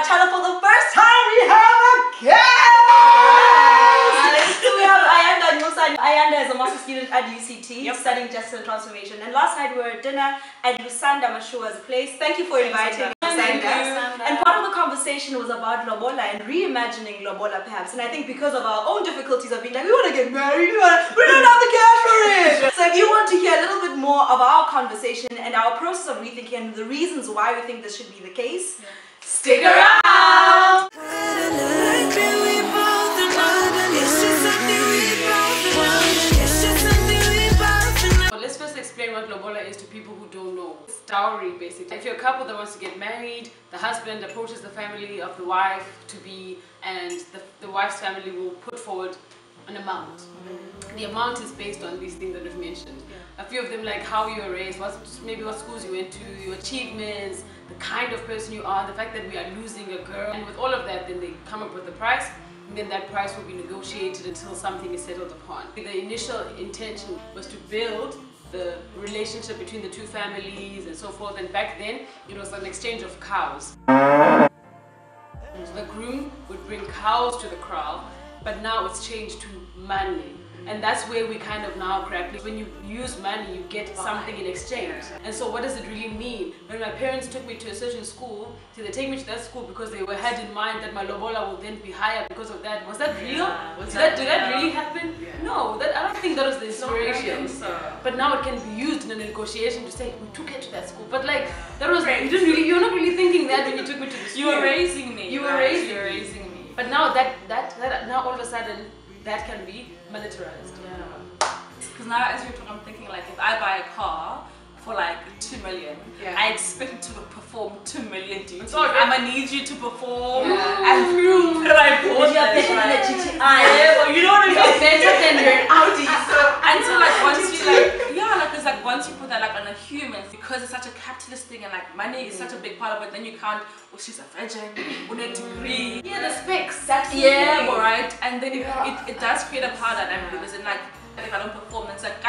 our channel for the first time. We have a guest! So we have Ayanda Nxusani. Ayanda is a master student at UCT, studying justice and transformation. And last night we were at dinner at Mashua's place. Thank you for inviting us. And part of the conversation was about LOBOLA and reimagining LOBOLA perhaps. And I think because of our own difficulties of being like, we want to get married, we don't have the cash for it. So if you want to hear a little bit more of our conversation and our process of rethinking and the reasons why we think this should be the case, stick around! Let's first explain what LOBOLA is to people who don't know. It's dowry, basically. If you're a couple that wants to get married, the husband approaches the family of the wife to be, and the wife's family will put forward an amount. The amount is based on these things that we've mentioned. A few of them, like how you were raised, maybe what schools you went to, your achievements, the kind of person you are, the fact that we are losing a girl. And with all of that, then they come up with the price. And then that price will be negotiated until something is settled upon. The initial intention was to build the relationship between the two families and so forth, and back then it was an exchange of cows. So the groom would bring cows to the kraal, but now it's changed to money. And that's where we kind of now grapple. When you use money, you get something in exchange. And so what does it really mean? When my parents took me to a certain school, so they take me to that school because they had in mind that my LOBOLA will then be higher because of that. Was that real? Did that really happen? No, I don't think that was the inspiration. But now it can be used in a negotiation to say, we took her to that school. But like, that was, you're not really thinking that when you took me to the school. You were raising me. You were raising me. But now now all of a sudden, that can be monetarized. Because now as you're talking, I'm thinking like if I buy a car for like 2 million, I expect it to perform 2 million duties. So I'm gonna need you to perform and prove that I bought this, right? You know what I mean? Better than your Audi. And so like once you like, it's like once you put that like on a human, because it's such a capitalist thing and like money is such a big part of it, then you can't, oh she's a virgin, with a degree. Yeah, the specs, that's right. And then it does create a power dynamic because in like, if I don't perform, it's like if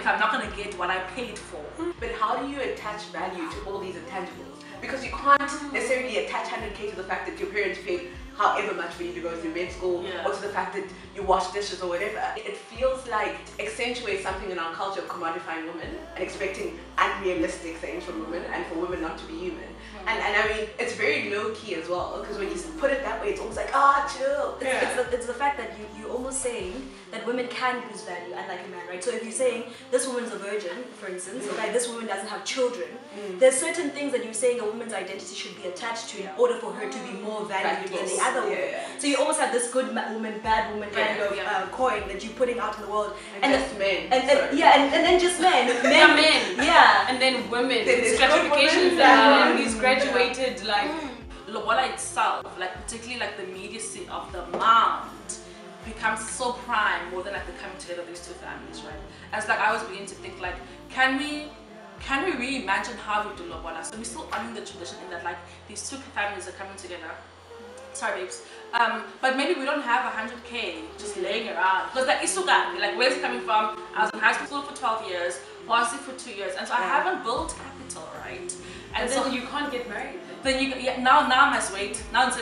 I'm not gonna get what I paid for. But how do you attach value to all these intangibles? Because you can't necessarily attach 100k to the fact that your parents paid however much for you to go through med school, or to the fact that you wash dishes or whatever. It feels like it accentuates something in our culture of commodifying women and expecting unrealistic things from women and for women not to be human. And I mean, it's very low-key as well, because when you put it that way, it's almost like, chill. It's the fact that you're almost saying that women can lose value unlike a man, right? So if you're saying this woman's a virgin, for instance, like this woman doesn't have children, there's certain things that you're saying a woman's identity should be attached to in order for her to be more valued than the other woman. So you almost have this good woman, bad woman kind of coin that you're putting out in the world. And just men. And then just men. Men. And then women. Stratifications that these graduated like LOBOLA itself, like particularly like the immediacy of the mount becomes so prime more than like the coming together of these two families, right? As like I was beginning to think like, can we reimagine how we do LOBOLA? So we're still honoring the tradition in that like these two families are coming together. Sorry babes. But maybe we don't have 100k just laying around. Because like Isuga, like where's it coming from? I was in high school for 12 years, varsity for 2 years, and so I haven't built capital, right? And then you can't get married. Then you now I must wait. Now it's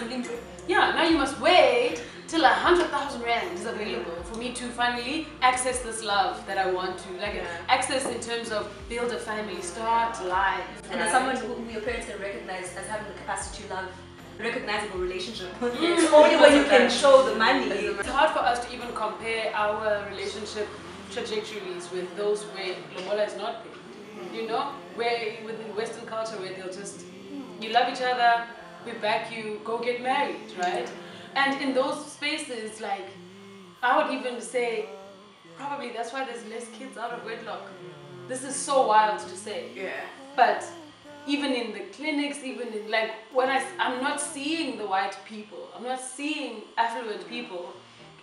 now you must wait till 100,000 rand is available for me to finally access this love that I want to, like access in terms of build a family, start life. And as someone who your parents can recognize as having the capacity to love, recognizable relationship. It's only when you can show the money. It's hard for us to even compare our relationship trajectories with those where LOBOLA is not paid. You know, where within Western culture where they'll just, you love each other, we back you, go get married, right? And in those spaces, like, I would even say, probably that's why there's less kids out of wedlock. This is so wild to say. But even in the clinics, even in like, when I'm not seeing the white people, I'm not seeing affluent people.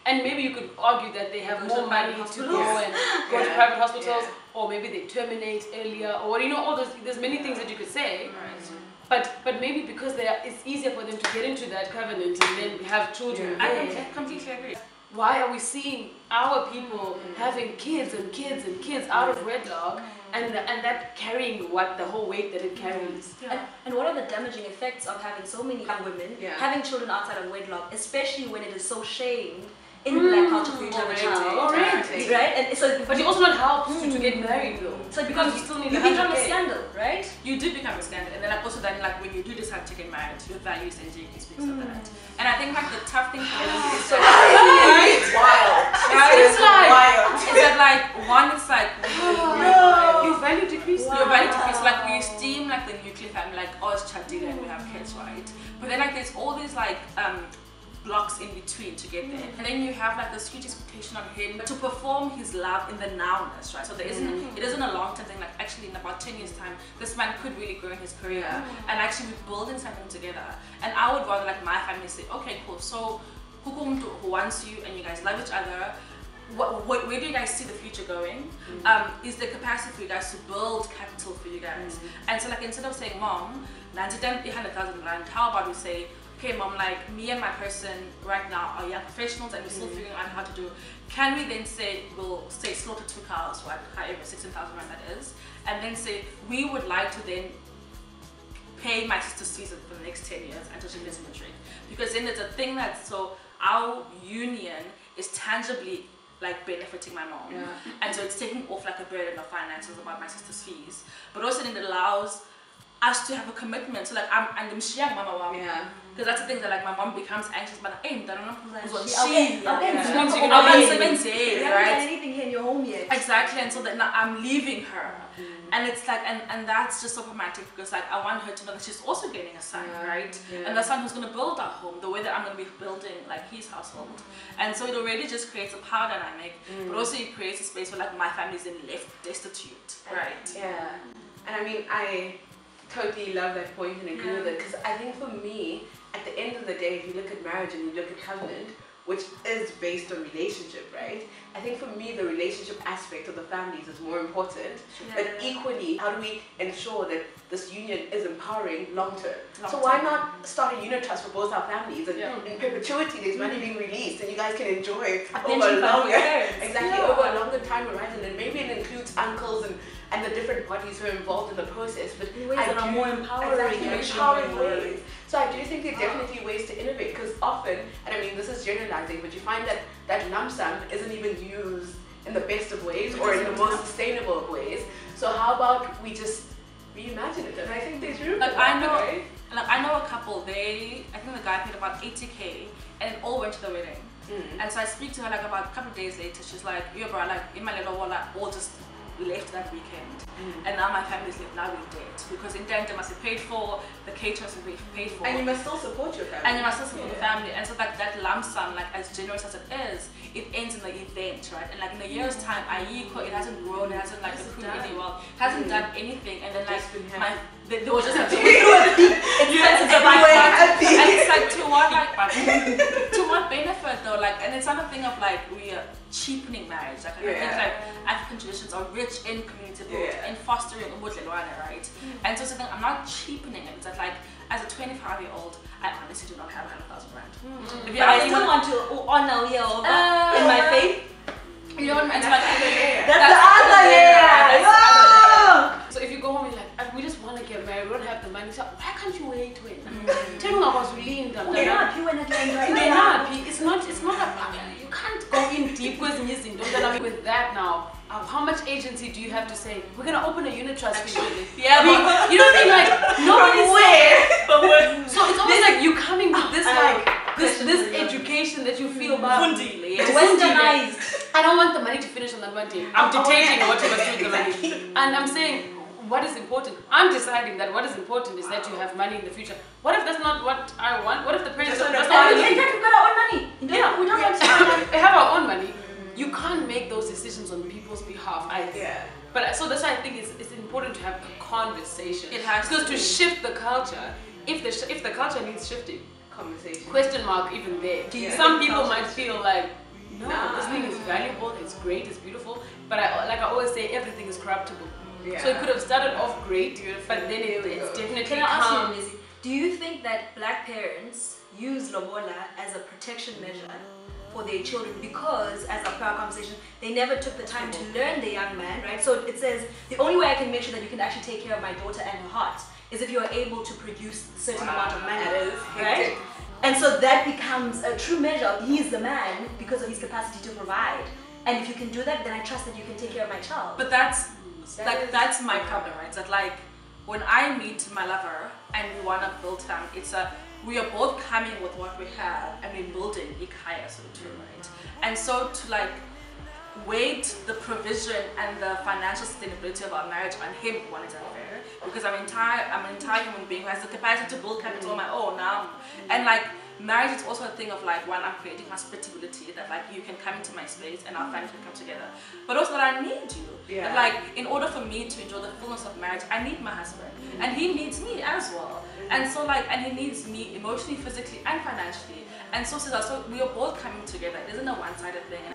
And maybe you could argue that they have more money to go and go to private hospitals, or maybe they terminate earlier, or you know, all those, there's many things that you could say. But maybe because it's easier for them to get into that covenant and then have children. I completely agree. why are we seeing our people having kids and kids and kids out of wedlock, and that carrying the whole weight that it carries? And what are the damaging effects of having so many young women having children outside of wedlock, especially when it is so shamed in black culture for you to have a child, right? And so, but you also not helped to get married though. So because you still need you become a scandal, right? You do become a scandal, and then also when you do decide to get married, your values and JK speaks of that. And I think the tough thing for them is so wild. It's that one, it's your value decreases. Your value decreases. Like we esteem the nuclear family, it's Chadila and we have kids, right? But then there's all these blocks in between to get there, and then you have this huge expectation on him to perform his love in the nowness, right? So there isn't it isn't a long-term thing. Actually, in about 10 years' time, this man could really grow in his career and actually be building something together. And I would rather my family say, okay, cool. So who wants you and you guys love each other? Where do you guys see the future going? Is there capacity for you guys to build capital for you guys? And so instead of saying, Mom, 100,000 rand, how about we say, okay, Mom, me and my person right now are young professionals and we're still figuring out how to do. Can we then say, we'll say slaughter 2 cows, however 16,000 rand that is, and then say we would like to then pay my sister's fees for the next 10 years until she gets matric, because then there's a thing so our union is tangibly benefiting my mom, and so it's taking off a burden of finances about my sister's fees, but also then it allows us to have a commitment. So I'm the mama, because that's the thing that my mom becomes anxious, but I don't know who's anything here in your home yet. Exactly, and so then I'm leaving her, and it's and that's just so problematic, because I want her to know that she's also getting a son, right? And the son who's going to build our home the way that I'm going to be building his household, and so it already just creates a power dynamic, but also it creates a space where my family's then left destitute, right? Yeah, and I mean I totally love that point and agree with it, because I think for me, at the end of the day, if you look at marriage and you look at covenant, which is based on relationship, right? I think for me, the relationship aspect of the families is more important, but equally, how do we ensure that this union is empowering long-term? So why not start a unit trust for both our families, and in perpetuity there's money being released and you guys can enjoy over a longer time horizon, and maybe it includes uncles and the different bodies who are involved in the process, but in ways that are more empowering ways. So I do think there are definitely ways to innovate, because often, and I mean this is generalizing, but you find that lump sum isn't even used in the best of ways or in the most sustainable of ways. So how about we just reimagine it? And I think there's room for that, I know a couple, I think the guy paid about 80K and it all went to the wedding. And so I speak to her about a couple of days later, she's like, yo bro, in my LOBOLA, all just left that weekend, and now my family's left now with debt, because in tandem must be paid for, the caterers will be paid for, and you must still support your family, and you must still support the family, and so that lump sum, as generous as it is, it ends in the event, right? And in a year's time, it hasn't grown, it hasn't accrued really well, it hasn't done anything, and then they were just and it's to what benefit though? And it's not a thing of we are cheapening marriage. I think African traditions are rich in community building, in fostering right? And so I'm not cheapening it. It's that as a 25-year-old, I honestly do not have 100,000 rand. I still want to honor in my faith. You know what I mean? That's the other layer. So if you go home, you're we just want to get married, we don't have the money. So why can't you wait to it? Tell me about Lean. It's not you can't go in deep with that now. How much agency do you have to say, we're going to open a unit trust for you? Yeah, but you don't think nobody's where? So it's almost you coming with this this education that you feel about. It's westernized. I don't want the money to finish on that one day. I'm dictating what you must do with the money. And I'm saying, what is important? I'm deciding that what is important is that you have money in the future. What if that's not what I want? What if the parents don't want money? We've got our own money. We don't want to we have our own money. You can't make those decisions on people's behalf. But so that's why I think it's important to have a conversation. It has because to shift the culture, if the culture needs shifting, conversation. Question mark even there. Some people might feel no, this thing is valuable, it's great, it's beautiful, but I always say, everything is corruptible. So it could have started off great, but then it's definitely Can I ask you, Lizzie, do you think that black parents use LOBOLA as a protection measure for their children because, as per our conversation, they never took the time to learn the young man, right? So it says, the only way I can make sure that you can actually take care of my daughter and her heart is if you are able to produce a certain amount of money, right? And so that becomes a true measure of he is the man because of his capacity to provide. And if you can do that, then I trust that you can take care of my child. But that's my problem, right? That like when I meet my lover and we want to build family, we are both coming with what we have and we're building ikaya, so too, right? And so to like weight the provision and the financial sustainability of our marriage on him, one is unfair because I'm an entire human being who has the capacity to build capital on my own now, and like marriage is also a thing of like, one, I'm creating hospitality, that like you can come into my space and our family can come together, but also that I need you. That like in order for me to enjoy the fullness of marriage, I need my husband and he needs me as well. And so like, and he needs me emotionally, physically and financially. And so we are both coming together. It isn't a one-sided thing.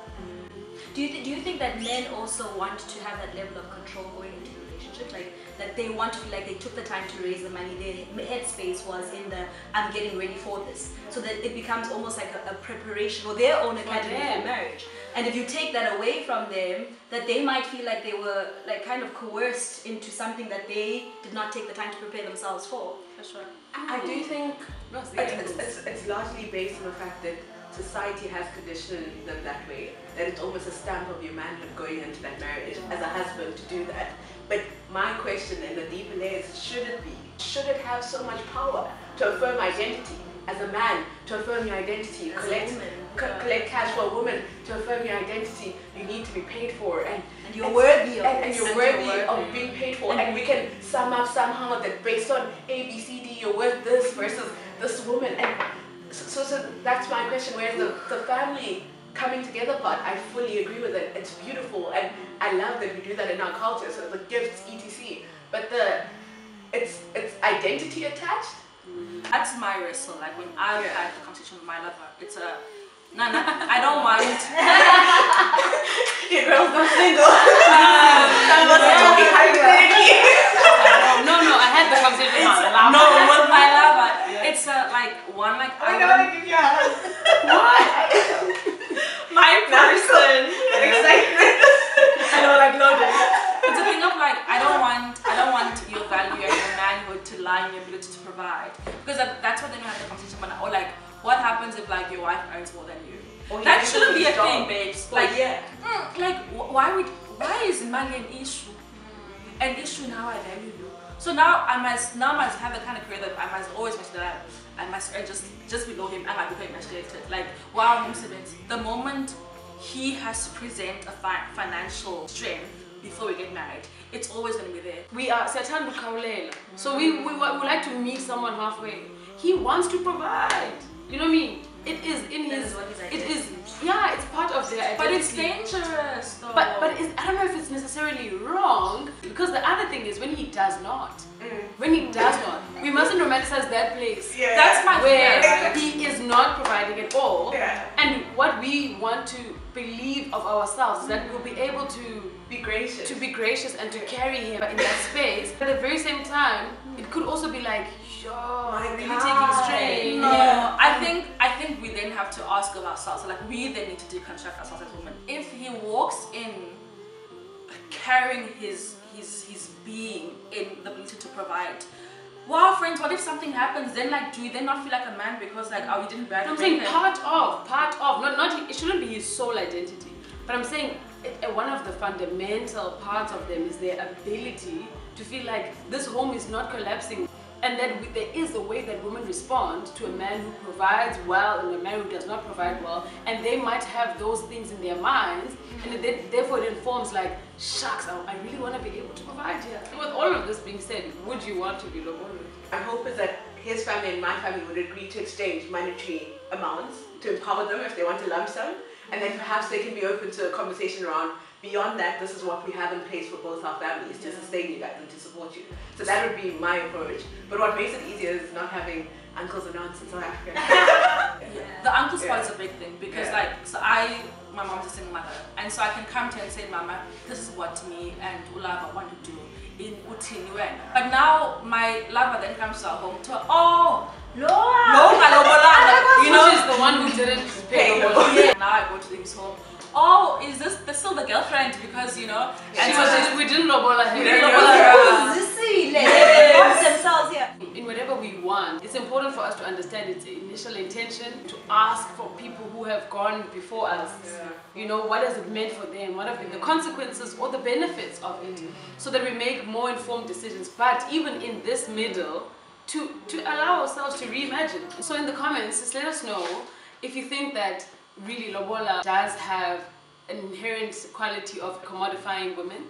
Do you think that men also want to have that level of control going into the relationship? Like that they want to feel like they took the time to raise the money, their headspace was in the I'm getting ready for this. So that it becomes almost like a preparation or their own academy for marriage. And if you take that away from them, that they might feel like they were like kind of coerced into something that they did not take the time to prepare themselves for. For sure. I do think it's largely based on the fact that society has conditioned them that way, that it's almost a stamp of your manhood going into that marriage as a husband to do that. But my question in the deeper layers, should it have so much power to affirm identity as a man, to affirm your identity, collect cash for a woman, to affirm your identity, you need to be paid for and you're worthy of and you're worthy of being paid for, and we can sum up somehow that based on A, B, C, D, you're worth this versus this woman. And so that's my question, whereas the family coming together part, I fully agree with it. It's beautiful and I love that we do that in our culture, so the gifts, etc. But it's identity attached. That's my wrestle, like when I had the conversation with my lover, it's a I don't want your girl's not single. No, I had the conversation with my lover. No, with my lover. It's like one like I want to give you a hug. What? My person. Excitement. I know, like loaded. It's a thing of like I don't want your value and your manhood to lie in your ability to provide, because that's what then we had the conversation about. Or like, what happens if like your wife earns more than you? That shouldn't be a thing, babes. Like why is money an issue? An issue in how I value you. So now I must have the kind of career that I must always make sure that I must earn just below him and I become emasculated. Like wow, the moment he has to present a financial strength before we get married, it's always going to be there. We are Satan Kaulela. So we like to meet someone halfway. He wants to provide. You know what I mean? It is in his. It's part of their identity. But it's dangerous, though. But I don't know if it's necessarily wrong, because the other thing is when he does not. When he does not, we mustn't romanticize that place. Yeah. That's my where he is not providing at all. Yeah. And what we want to believe of ourselves is that we'll be able to be gracious and to carry him in that space. But at the very same time, it could also be like, really taking strain. No, yeah. I think we then have to ask of ourselves, like we then need to deconstruct ourselves as women. If he walks in carrying his being in the ability to provide, wow friends, what if something happens? Then like, do we then not feel like a man because like, oh, we didn't bear? I'm saying part of, not it shouldn't be his sole identity, but I'm saying one of the fundamental parts of them is their ability to feel like this home is not collapsing. And that there is a way that women respond to a man who provides well and a man who does not provide well, and they might have those things in their minds, and therefore it informs like, shucks, I really want to be able to provide here. With all of this being said, would you want to be LOBOLA? My hope is that his family and my family would agree to exchange monetary amounts to empower them if they want a lump sum, and then perhaps they can be open to a conversation around, beyond that, this is what we have in place for both our families to sustain you guys and to support you. So that would be my approach. But what makes it easier is not having uncles and aunts in South Africa. The uncles part is a big thing because my mom's a single mother, and so I can come to her and say, Mama, this is what me and Ulava want to do. in Utini when. But now my lover then comes to our home to, oh, Lobola, you know, she's the one who didn't pay Lobola. Yeah. Now I go to his home. Oh, is this still the girlfriend? Because you know, and so we didn't Lobola her. Themselves here. In whatever we want, it's important for us to understand its initial intention, to ask for people who have gone before us. You know, what has it meant for them? What have been the consequences or the benefits of it? So that we make more informed decisions. But even in this middle, to allow ourselves to reimagine. So in the comments, just let us know if you think that really Lobola does have an inherent quality of commodifying women.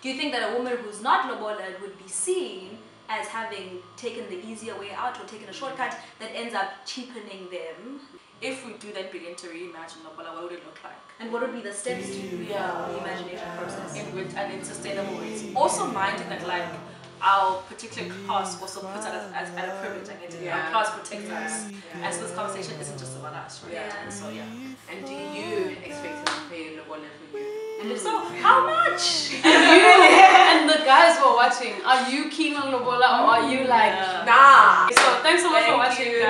Do you think that a woman who's not Lobola would be seen as having taken the easier way out or taken a shortcut that ends up cheapening them? If we do then begin to reimagine Lobola, what would it look like? And what would be the steps to the imagination process? In sustainable ways. Also minding that like our particular class also puts us as a privilege, I guess. Our class protects us. And so this conversation isn't just about us, right? And so And do you expect him to pay Lobola for you? And if so, how much? And the guys who are watching, are you keen on Lobola or are you like, nah? So thanks so much for watching.